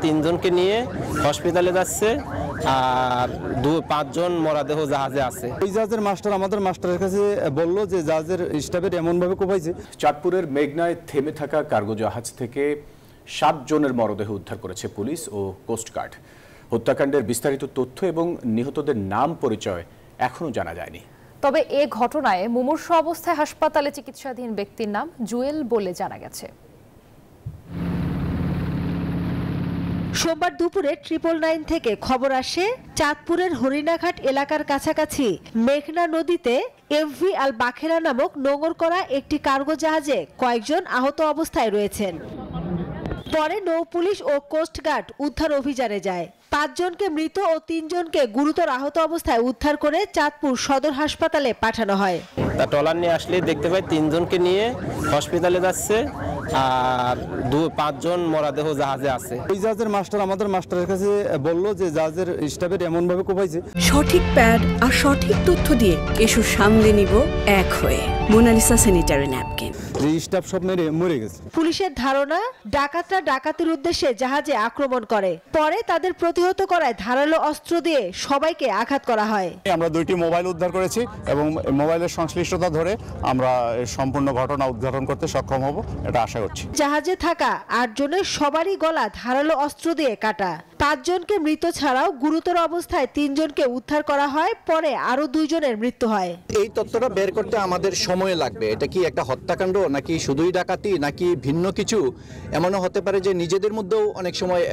তিনজনকে নিয়ে হসপিটালে যাচ্ছে আর 5 জন মরদেহ জাহাজে আছে। ওই জাহাজের মাস্টার আমাদের মাস্টারের কাছে বলল যে জাহাজের স্টাফের এমনভাবে কোপাইছে। চাঁদপুরের মেঘনায় থেমে থাকা কার্গো জাহাজ থেকে 7 জনের মরদেহ উদ্ধার করেছে পুলিশ ও কোস্টগার্ড। হত্যাকাণ্ডের বিস্তারিত তথ্য এবং নিহতদের নাম পরিচয় এখনো জানা যায়নি। তবে এ ঘটনায় মুমূর্ষু অবস্থায় হাসপাতালে চিকিৎসাধীন ব্যক্তির নাম জুয়েল বলে জানা গেছে। সোমবার দুপুরে 999 থেকে খবর আসে চাঁদপুরের হরিণাঘাট এলাকার কাছাকাছি মেঘনা নদীতে এমভি আল বাখেরা নামক নোঙর করা একটি কার্গো জাহাজে কয়েকজন আহত অবস্থায় রয়েছেন। পরে নৌ পুলিশ ও কোস্টগার্ড উদ্ধার অভিযানে যায়। 5 জনকে মৃত ও 3 জনকে গুরুতর আহত অবস্থায় উদ্ধার করে চাঁদপুর সদর হাসপাতালে পাঠানো হয়। তা ট্রলার নিয়ে আসলে দেখতে পাই 3 জনকে নিয়ে হসপিটালে যাচ্ছে আর 5 জন মরদেহ জাহাজে আছে। ওই জাহাজের মাস্টার আমাদের মাস্টারের কাছে বলল যে জাহাজের স্টাফের এমনভাবে কোপাইছে। সঠিক প্যাড আর সঠিক তথ্য দিয়ে এসব সামলে নিব এক হয়ে। Monalisa sanitary napkin. যে স্টাফ সব মরে গেছে। পুলিশের ধারণা ডাকাতরা ডাকাতির উদ্দেশ্যে জাহাজে আক্রমণ করে, পরে তাদের প্রতিহত করায় ধারালো অস্ত্র দিয়ে সবাইকে আঘাত করা হয়। আমরা 2টি মোবাইল উদ্ধার করেছি এবং মোবাইলের সংশ্লিষ্টতা ধরে আমরা সম্পূর্ণ ঘটনা উদ্ঘাটন করতে সক্ষম হব, এটা আশা করছি। জাহাজে থাকা 8 জনের সবারই গলা ধারালো অস্ত্র দিয়ে কাটা। 5 জনকে মৃত ছাড়াও গুরুতর অবস্থায় 3 জনকে উদ্ধার করা হয়, পরে আরো 2 জনের মৃত্যু হয়। এই তথ্যটা বের করতে আমাদের সময় লাগবে। এটা কি একটা হত্যাকাণ্ড নাকি শুধুই ডাকাতি নাকি ভিন্ন কিছু, এমনও হতে পারে যে নিজেদের মধ্যেও অনেক সময়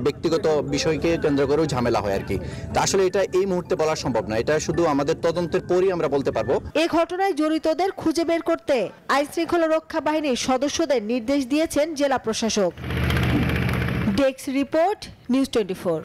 ব্যক্তিগত বিষয়কে কেন্দ্র করেও ঝামেলা হয় আর কি। তা আসলে এটা এই মুহূর্তে বলা সম্ভব না, এটা শুধু আমাদের তদন্তের পরই আমরা বলতে পারবো। এই ঘটনায় জড়িতদের খুঁজে বের করতে আইন শৃঙ্খলা রক্ষা বাহিনীর সদস্যদের নির্দেশ দিয়েছেন জেলা প্রশাসক। Desk report, news 24।